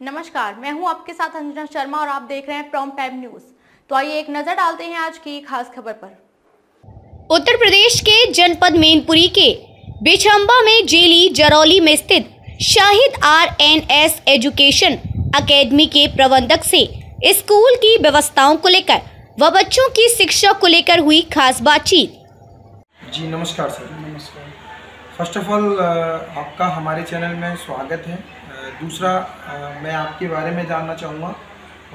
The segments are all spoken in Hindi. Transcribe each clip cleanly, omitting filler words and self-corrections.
नमस्कार, मैं हूं आपके साथ अंजना शर्मा और आप देख रहे हैं प्रॉम्प्ट टाइम न्यूज। तो आइए एक नजर डालते हैं आज की खास खबर पर। उत्तर प्रदेश के जनपद मैनपुरी के बिछंबा में जेली जरौली में स्थित शाहिद RNS एजुकेशन एकेडमी के प्रबंधक से स्कूल की व्यवस्थाओं को लेकर व बच्चों की शिक्षा को लेकर हुई खास बातचीत। जी नमस्कार सर। नमस्कार। फर्स्ट ऑफ ऑल आपका हमारे चैनल में स्वागत है। दूसरा मैं आपके बारे में जानना चाहूँगा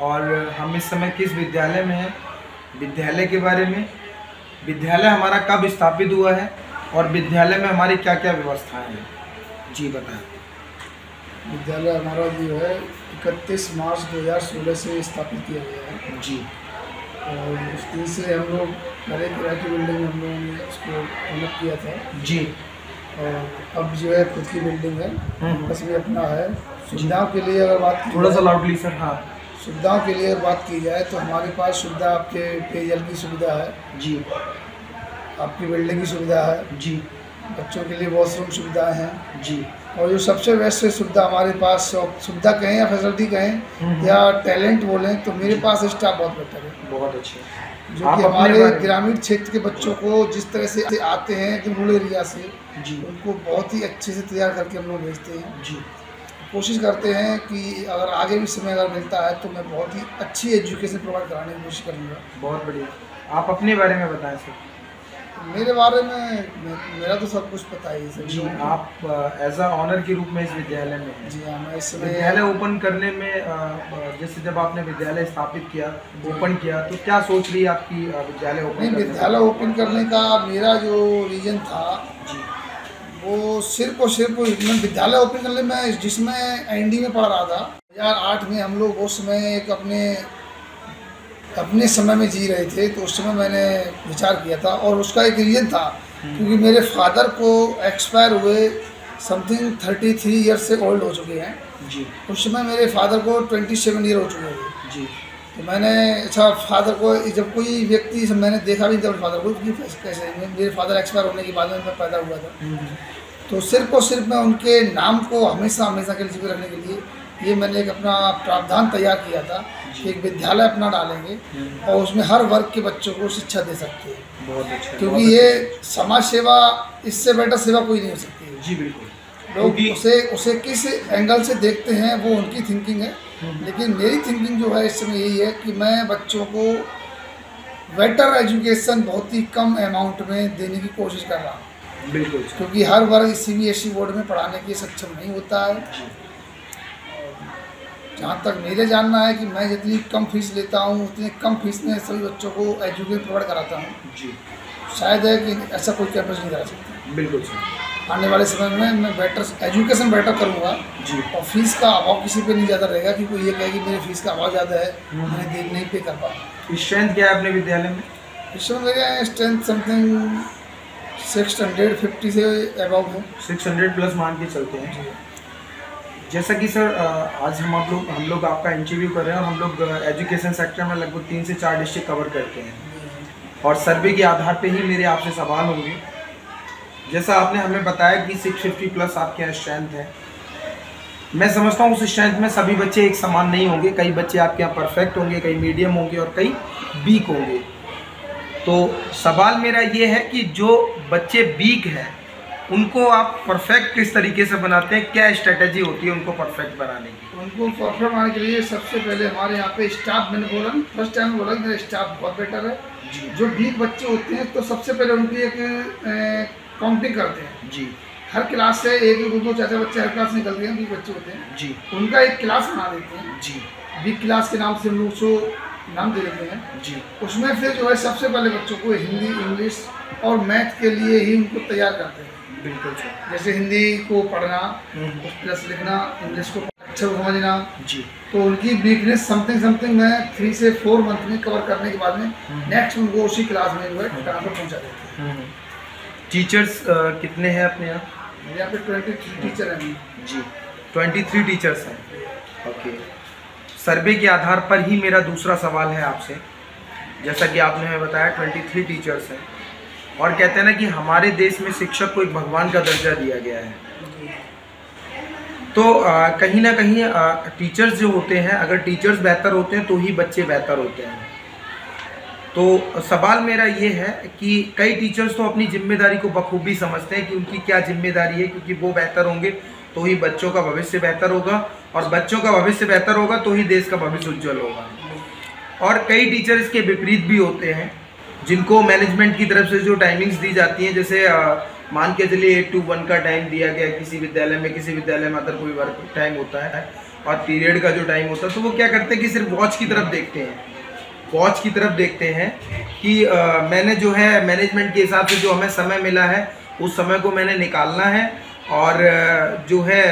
और हम इस समय किस विद्यालय में हैं, विद्यालय के बारे में, विद्यालय हमारा कब स्थापित हुआ है और विद्यालय में हमारी क्या क्या व्यवस्थाएं हैं, जी बताएं। विद्यालय हमारा जो है 31 मार्च 2016 से स्थापित किया गया है जी। और उस दिन से हम लोग पहले किराए की बिल्डिंग में हम लोगों ने उसको डेवलप किया था जी। और अब जो है खुद की बिल्डिंग है, बस भी अपना है। सुविधाओं के लिए अगर बात की थोड़ा सा लाउडली सर। हाँ, सुविधाओं के लिए अगर बात की जाए तो हमारे पास सुविधा आपके पेयजल की सुविधा है जी, आपकी बिल्डिंग की सुविधा है जी, बच्चों के लिए वॉशरूम सुविधाएँ हैं जी। और जो सबसे बेस्ट सुविधा हमारे पास, सुविधा कहें या फैसिलिटी कहें या टैलेंट बोलें, तो मेरे पास स्टाफ बहुत बेहतर है, बहुत अच्छे। जो कि हमारे ग्रामीण क्षेत्र के बच्चों को जिस तरह से आते हैं कि रूरल एरिया से जी, उनको बहुत ही अच्छे से तैयार करके हम लोग भेजते हैं जी। कोशिश करते हैं कि अगर आगे भी समय अगर मिलता है तो मैं बहुत ही अच्छी एजुकेशन प्रोवाइड कराने की कोशिश करूँगा। बहुत बढ़िया। आप अपने बारे में बताएं सर। मेरे बारे में मेरा तो सब कुछ पता ही है सर जी। आप एज अ ऑनर के रूप में इस विद्यालय में हैं। जी हाँ, मैं इस समय विद्यालय ओपन करने में जैसे जब आपने विद्यालय स्थापित किया, ओपन किया, तो क्या सोच रही है आपकी विद्यालय ओपन नहीं, करने विद्यालय ओपन करने का मेरा जो रीजन था जी, वो सिर्फ और सिर्फ मैं विद्यालय ओपन करने में जिसमें ND में पढ़ रहा था 2008 में, हम लोग उस समय एक अपने समय में जी रहे थे, तो उस समय मैंने विचार किया था और उसका एक रीज़न था क्योंकि मेरे फादर को एक्सपायर हुए समथिंग 33 ईयर्स से ओल्ड हो चुके हैं जी। उस समय मेरे फादर को 27 ईयर हो चुके थे जी। तो मैंने फादर को जब कोई व्यक्ति मैंने देखा भी था फादर को कि कैसे मेरे फादर एक्सपायर होने के बाद में मैं पैदा हुआ था, तो सिर्फ और सिर्फ मैं उनके नाम को हमेशा हमेशा के लिए रखने के लिए ये मैंने एक अपना प्रावधान तैयार किया था कि एक विद्यालय अपना डालेंगे और उसमें हर वर्ग के बच्चों को शिक्षा दे सकते हैं। बहुत अच्छा। क्योंकि ये समाज सेवा, इससे बेटर सेवा कोई नहीं हो सकती है। जी बिल्कुल। लोग उसे किस एंगल से देखते हैं वो उनकी थिंकिंग है, लेकिन मेरी थिंकिंग जो है इस समय यही है कि मैं बच्चों को बेटर एजुकेशन बहुत ही कम अमाउंट में देने की कोशिश कर रहा हूँ। बिल्कुल। क्योंकि हर वर्ग CBSE बोर्ड में पढ़ाने के सक्षम नहीं होता है। जहाँ तक मेरे जानना है कि मैं जितनी कम फीस लेता हूँ उतनी कम फीस में सभी बच्चों को एजुकेशन प्रोवाइड कराता हूँ जी। शायद है कि ऐसा कोई कैंपस नहीं करा सकता। बिल्कुल सर। आने वाले समय में मैं बेटर एजुकेशन बेटर करूँगा जी। और फीस का अभाव किसी पे नहीं ज़्यादा रहेगा कि कोई ये कहे कि मेरी फीस का अभाव ज़्यादा है, मैं नहीं पे कर पाऊँ। स्ट्रेंथ क्या है अपने विद्यालय में? इस समय मेरे स्ट्रेंथ समथिंग 650 से अभाव है। 600 प्लस मान के चलते हैं। जैसा कि सर आज हम लोग आपका इंटरव्यू कर रहे हैं और हम लोग एजुकेशन सेक्टर में लगभग 3 से 4 डिस्ट्रिक्ट कवर करते हैं और सर्वे के आधार पे ही मेरे आपसे सवाल होंगे। जैसा आपने हमें बताया कि 650 प्लस आपके यहाँ स्ट्रेंथ है, मैं समझता हूँ उस स्ट्रेंथ में सभी बच्चे एक समान नहीं होंगे। कई बच्चे आपके यहाँ परफेक्ट होंगे, कई मीडियम होंगे और कई वीक होंगे। तो सवाल मेरा ये है कि जो बच्चे वीक हैं उनको आप परफेक्ट किस तरीके से बनाते हैं, क्या स्ट्रेटजी होती है उनको परफेक्ट बनाने की? उनको परफेक्ट बनाने के लिए सबसे पहले हमारे यहाँ पे स्टाफ, मैंने बोला फर्स्ट टाइम बोला कि मेरा स्टाफ बहुत बेटर है। जो वीक बच्चे होते हैं तो सबसे पहले उनकी एक काउंटिंग करते हैं जी। हर क्लास से 1-2 चाचा बच्चे हर क्लास निकलते हैं, वीक बच्चे होते हैं जी, उनका एक क्लास बना देते हैं जी। वीक क्लास के नाम से हम लोग को नाम दे देते हैं जी। उसमें फिर जो है सबसे पहले बच्चों को हिंदी, इंग्लिश और मैथ के लिए ही उनको तैयार करते हैं। बिल्कुल सर। जैसे हिंदी को पढ़ना, प्लस लिखना, इंग्लिश को अच्छा समझना जी, तो उनकी वीकनेस समथिंग मैं 3 से 4 मंथ में कवर करने के बाद में नेक्स्ट उनको उसी क्लास में जो है ठिकाना पर पहुँचा देते हैं। टीचर्स कितने हैं अपने यहाँ? मेरे यहाँ पे 23 टीचर हैं जी। 23 टीचर्स हैं, ओके। सर्वे के आधार पर ही मेरा दूसरा सवाल है आपसे। जैसा कि आपने हमें बताया 23 टीचर्स हैं और कहते हैं ना कि हमारे देश में शिक्षक को एक भगवान का दर्जा दिया गया है। तो कहीं ना कहीं टीचर्स जो होते हैं, अगर टीचर्स बेहतर होते हैं तो ही बच्चे बेहतर होते हैं। तो सवाल मेरा ये है कि कई टीचर्स तो अपनी जिम्मेदारी को बखूबी समझते हैं कि उनकी क्या जिम्मेदारी है, क्योंकि वो बेहतर होंगे तो ही बच्चों का भविष्य बेहतर होगा, और बच्चों का भविष्य बेहतर होगा तो ही देश का भविष्य उज्जवल होगा। और कई टीचर इसके विपरीत भी होते हैं, जिनको मैनेजमेंट की तरफ से जो टाइमिंग्स दी जाती हैं, जैसे मान के चलिए 8 to 1 का टाइम दिया गया किसी विद्यालय में अदर कोई वर्क टाइम होता है और पीरियड का जो टाइम होता है, तो वो क्या करते हैं कि सिर्फ वॉच की तरफ देखते हैं कि मैंने जो है मैनेजमेंट के हिसाब से जो हमें समय मिला है उस समय को मैंने निकालना है और जो है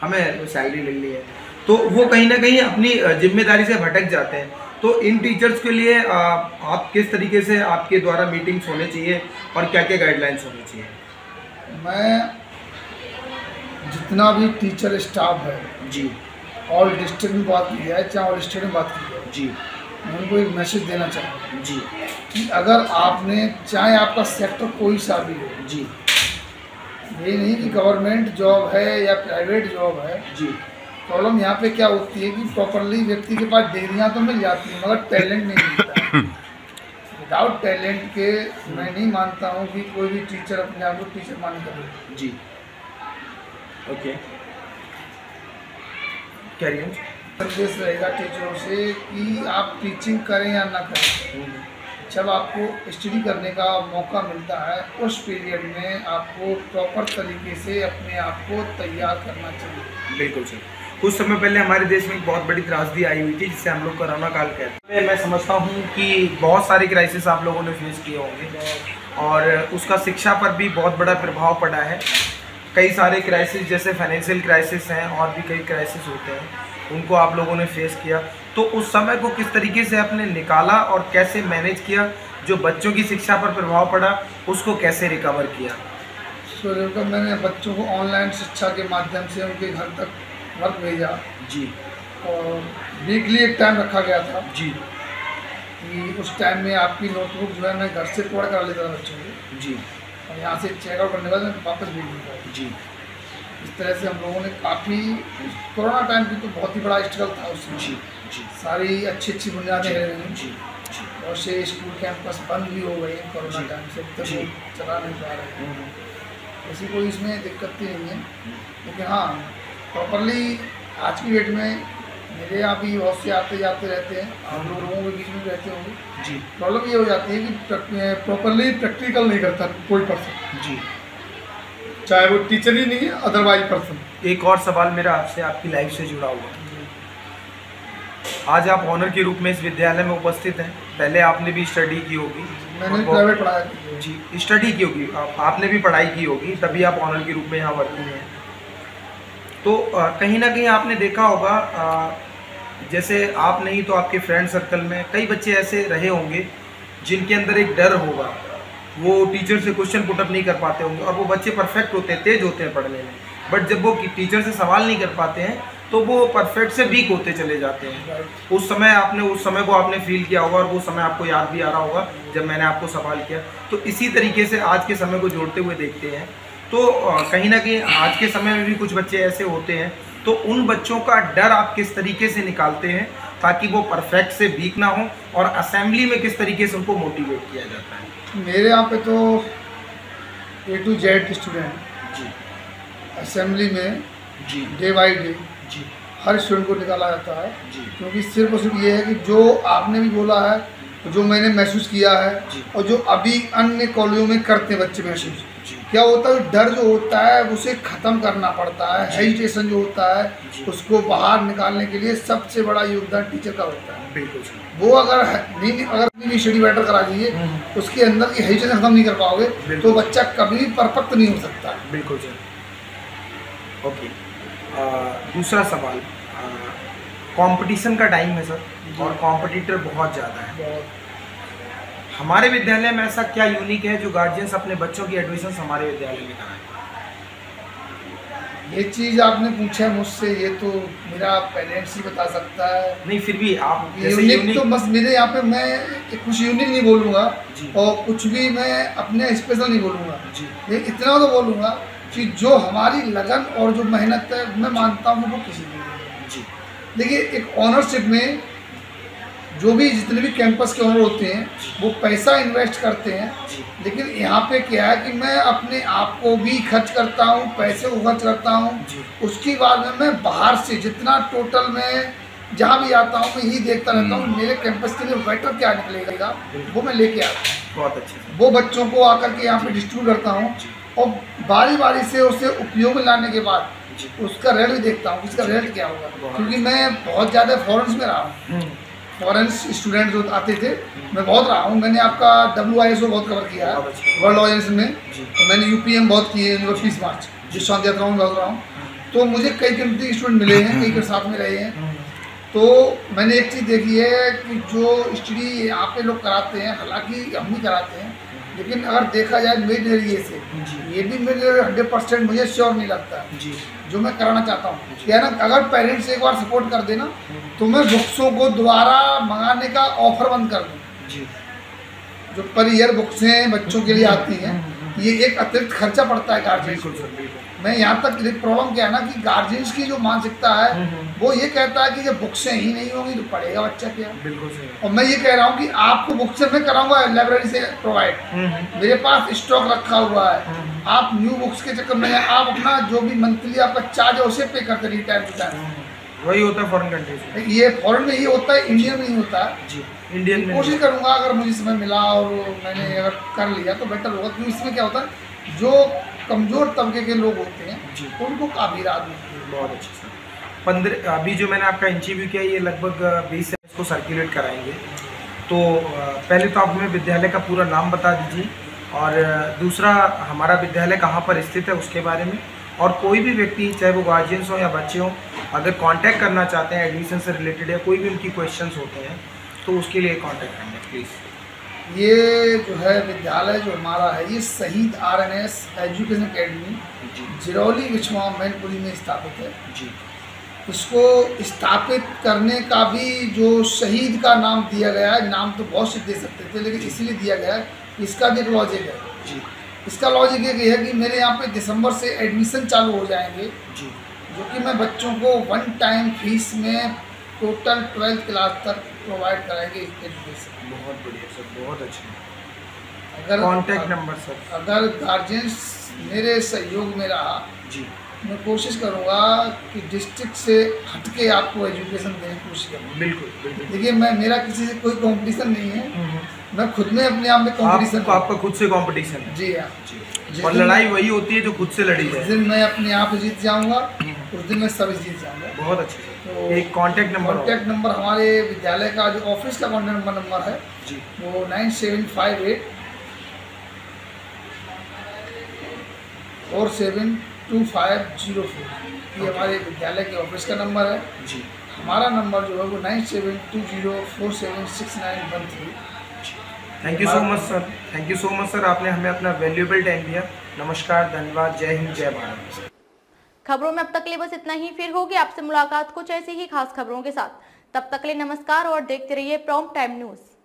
हमें सैलरी मिलनी है। तो वो कहीं ना कहीं अपनी जिम्मेदारी से भटक जाते हैं। तो इन टीचर्स के लिए आप किस तरीके से आपके द्वारा मीटिंग्स होने चाहिए और क्या क्या गाइडलाइंस होनी चाहिए? मैं जितना भी टीचर स्टाफ है जी, ऑल डिस्ट्रिक्ट में बात की है चाहे ऑल स्टेट में बात की है जी, मैं उनको एक मैसेज देना चाहूँगा जी, कि अगर आपने चाहे आपका सेक्टर कोई सा भी हो, जी, ये नहीं कि गवर्नमेंट जॉब है या प्राइवेट जॉब है, जी, प्रॉब्लम यहाँ पे क्या होती है कि प्रॉपरली व्यक्ति के पास डिग्रियाँ तो मिल जाती हैं मगर टैलेंट नहीं मिलता। विदाउट टैलेंट के मैं नहीं मानता हूँ कि कोई भी टीचर अपने आप को टीचर मान करे। जी, ओके, कैरी ऑन। संदेश रहेगा टीचरों से कि आप टीचिंग करें या ना करें, जब आपको स्टडी करने का मौका मिलता है उस पीरियड में आपको प्रॉपर तरीके से अपने आप को तैयार करना चाहिए। बिल्कुल सर। कुछ समय पहले हमारे देश में एक बहुत बड़ी त्रासदी आई हुई थी जिसे हम लोग कोरोना काल कहते हैं। मैं समझता हूँ कि बहुत सारे क्राइसिस आप लोगों ने फेस किए होंगे और उसका शिक्षा पर भी बहुत बड़ा प्रभाव पड़ा है। कई सारे क्राइसिस जैसे फाइनेंशियल क्राइसिस हैं और भी कई क्राइसिस होते हैं, उनको आप लोगों ने फेस किया। तो उस समय को किस तरीके से आपने निकाला और कैसे मैनेज किया? जो बच्चों की शिक्षा पर प्रभाव पड़ा उसको कैसे रिकवर किया? तो मैंने बच्चों को ऑनलाइन शिक्षा के माध्यम से उनके घर तक वर्क भेजा जी, और वीकली एक टाइम रखा गया था जी, कि उस टाइम में आपकी नोटबुक जो है मैं घर से प्रोवाइड करा लेता था बच्चों को, जी, और यहाँ से चेकआउट करने के बाद मैं वापस भेज देता था। जी, इस तरह से हम लोगों ने काफ़ी कोरोना टाइम की तो बहुत ही बड़ा स्ट्रगल था उसमें। जी, जी, सारी अच्छी बुनियादें हैं, जी, और से स्कूल कैंपस बंद भी हो गए कोरोना जी, टाइम से, तक जी। चला नहीं पा रहे हैं। ऐसी कोई इसमें दिक्कत नहीं है, लेकिन हाँ प्रॉपरली आज की डेट में मेरे यहाँ भी बहुत से आते जाते रहते हैं, आप लोगों के बीच में रहते होंगे। जी, प्रॉब्लम ये हो जाती है कि प्रॉपरली प्रैक्टिकल नहीं करता कोई पर्सन, जी। चाहे वो टीचर ही नहीं है अदरवाइज पर्सन। एक और सवाल मेरा आपसे आपकी लाइफ से जुड़ा हुआ है। आज आप ऑनर के रूप में इस विद्यालय में उपस्थित हैं। पहले आपने भी स्टडी की होगी, मैंने प्राइवेट पढ़ाया है। जी, स्टडी की होगी, आपने भी पढ़ाई की होगी, तभी आप ऑनर के रूप में यहाँ वर्किंग हैं। तो कहीं ना कहीं आपने देखा होगा, जैसे आप नहीं तो आपके फ्रेंड सर्कल में कई बच्चे ऐसे रहे होंगे जिनके अंदर एक डर होगा, वो टीचर से क्वेश्चन पुटअप नहीं कर पाते होंगे, और वो बच्चे परफेक्ट होते हैं, तेज होते हैं पढ़ने में, बट जब वो टीचर से सवाल नहीं कर पाते हैं तो वो परफेक्ट से वीक होते चले जाते हैं। उस समय को आपने फील किया होगा और वो समय आपको याद भी आ रहा होगा जब मैंने आपको सवाल किया। तो इसी तरीके से आज के समय को जोड़ते हुए देखते हैं तो कहीं ना कहीं आज के समय में भी कुछ बच्चे ऐसे होते हैं, तो उन बच्चों का डर आप किस तरीके से निकालते हैं ताकि वो परफेक्ट से वीक ना हो, और असेंबली में किस तरीके से उनको मोटिवेट किया जाता है? मेरे यहाँ पे तो A to Z स्टूडेंट जी, असेंबली में जी, डे बाई डे जी, हर स्टूडेंट को निकाला जाता है, जी, क्योंकि सिर्फ और सिर्फ ये है कि जो आपने भी बोला है, जो मैंने महसूस किया है जी, और जो अभी अन्य कॉलेजों में करते हैं बच्चे महसूस, जी, क्या होता है डर जो होता है उसे ख़त्म करना पड़ता है, जी। हेजिटेशन जो होता है जी। उसको बाहर निकालने के लिए सबसे बड़ा योगदान टीचर का होता है। बिल्कुल सही। वो अगर नहीं स्टडी बेटर करा दीजिए उसके अंदर की हेजिटेशन खत्म नहीं कर पाओगे बिल्कुल। तो बच्चा कभी परफेक्ट नहीं हो सकता। बिल्कुल सर। ओके, दूसरा सवाल, कंपटीशन का टाइम है सर, और कॉम्पिटिटर बहुत ज़्यादा है। हमारे विद्यालय में ऐसा क्या यूनिक है जो गार्जियंस अपने बच्चों की एडमिशन हमारे विद्यालय में कराएं? ये चीज़ आपने पूछा मुझसे, ये तो मेरा पेरेंट्स ही बता सकता है। नहीं, फिर भी आप जैसे यूनिक तो बस मेरे यहाँ पे मैं कुछ यूनिक नहीं बोलूँगा जी। और कुछ भी मैं अपने स्पेशल नहीं बोलूँगा जी, ये इतना तो बोलूँगा कि जो हमारी लगन और जो मेहनत है, मैं मानता हूँ वो किसी की नहीं है जी। देखिए, एक ऑनरशिप में जो भी जितने भी कैंपस के ऑनर होते हैं वो पैसा इन्वेस्ट करते हैं, लेकिन यहाँ पे क्या है कि मैं अपने आप को भी खर्च करता हूँ, पैसे को खर्च करता हूँ। उसके बाद में मैं बाहर से जितना टोटल में जहाँ भी आता हूँ मैं यही देखता रहता हूँ मेरे कैंपस के लिए बेटर क्या निकलेगा, वो मैं लेके आता हूँ। बहुत अच्छे से। वो बच्चों को आकर के यहाँ पे डिस्ट्रीब्यूट करता हूँ और बारी बारी से उसे उपयोग में लाने के बाद उसका रेट भी देखता हूँ, उसका रेट क्या होगा, क्योंकि मैं बहुत ज़्यादा फॉरेन में रहा हूँ। फॉरेन स्टूडेंट जो आते थे मैं बहुत रहा हूँ। मैंने आपका WISO बहुत कवर किया है, वर्ल्ड ऑडियंस में। तो मैंने UPM बहुत किए, यूनिवर्सिटी मार्च जिस शांति यात्राओं में बहुत रहा हूँ। तो मुझे कई कंट्री स्टूडेंट मिले हैं, कई के साथ में रहे हैं। तो मैंने एक चीज़ देखी है कि जो स्टडी यहाँ पे लोग कराते हैं, हालांकि हम ही कराते हैं, लेकिन अगर देखा जाए मेरे नजरिए से ये भी मेरे 100% मुझे श्योर नहीं लगता जी। जो मैं कराना चाहता हूँ। क्या ना, अगर पेरेंट्स एक बार सपोर्ट कर देना तो मैं बुक्सों को दोबारा मंगाने का ऑफर बंद कर दूँ जी। जो पर ईयर बुक्सें बच्चों के लिए आती हैं, ये एक अतिरिक्त खर्चा पड़ता है गार्जियंस को। मैं यहाँ तक प्रॉब्लम क्या है ना कि गार्जियंस की जो मानसिकता है वो ये कहता है कि जब बुक्सें ही नहीं होंगी तो पढ़ेगा बच्चा क्या। बिल्कुल सही। और मैं ये कह रहा हूँ कि आपको बुक्सें मैं कराऊंगा लाइब्रेरी से प्रोवाइड, मेरे पास स्टॉक रखा हुआ है। आप न्यू बुक्स के चक्कर में आप अपना जो भी मंथली आपका चार्ज है उसे पे करते रहिए टाइम टू टाइम। वही होता है फॉरेन कंट्रीज में। ये फॉरेन में ये होता है, इंडियन में नहीं होता है जी। इंडियन में कोशिश करूंगा अगर मुझे समय मिला और मैंने अगर कर लिया तो बेटर होगा, क्योंकि इसमें क्या होता है जो कमज़ोर तबके के लोग होते हैं उनको काफ़ी राहत मिलती है। बहुत अच्छे सर। 15 अभी जो मैंने आपका इंटरव्यू किया ये लगभग 20 से इसको सर्कुलेट कराएंगे। तो पहले तो आप हमें विद्यालय का पूरा नाम बता दीजिए और दूसरा हमारा विद्यालय कहाँ पर स्थित है उसके बारे में, और कोई भी व्यक्ति चाहे वो गार्जियंस हो या बच्चे हों अगर कांटेक्ट करना चाहते हैं एडमिशन से रिलेटेड या कोई भी उनकी क्वेश्चंस होते हैं तो उसके लिए कांटेक्ट करना प्लीज़। ये जो है विद्यालय जो हमारा है ये शहीद RNS एजुकेशन अकेडमी जिरौली विछवा मैनपुरी में स्थापित है जी। इसको स्थापित करने का भी जो शहीद का नाम दिया गया है, नाम तो बहुत से दे सकते थे लेकिन इसलिए दिया गया है, इसका भी एक लॉजिक है जी। इसका लॉजिक ये है कि मेरे यहाँ पे दिसंबर से एडमिशन चालू हो जाएंगे जी, जो कि मैं बच्चों को 1 टाइम फीस में टोटल 12th क्लास तक प्रोवाइड कराएंगे एजुकेशन। बहुत बढ़िया सर, बहुत अच्छा। अगर कॉन्टैक्ट नंबर सर, अगर गार्जियंस मेरे सहयोग में रहा जी, मैं कोशिश करूँगा कि डिस्ट्रिक्ट से हटके आपको एजुकेशन देने की कोशिश करूँगा। बिल्कुल बिल्कुल। देखिए मेरा किसी से कोई कंपटीशन नहीं है, मैं खुद में अपने आप में कंपटीशन। आपका खुद से कंपटीशन है? जी हाँ जी। और लड़ाई वही होती है जो खुद से लड़ी जाए। जिस दिन मैं अपने आप जीत जाऊँगा उस दिन मैं सब जीत जाऊँगा। बहुत अच्छे से। तो एक कॉन्टैक्ट नंबर हमारे विद्यालय का जो ऑफिस का कॉन्टैक्ट नंबर है जी, वो 9758 472504। ये हमारे विद्यालय के ऑफिस का नंबर है जी। हमारा नंबर जो है वो 9720476913। Thank you so much sir, thank you so much sir, आपने हमें अपना वैल्यूएबल टाइम दिया। नमस्कार, धन्यवाद, जय हिंद, जय भारत। खबरों में अब तक के लिए बस इतना ही, फिर होगी आपसे मुलाकात कुछ ऐसी ही खास खबरों के साथ। तब तक के लिए नमस्कार और देखते रहिए प्रॉम्प्ट टाइम न्यूज़।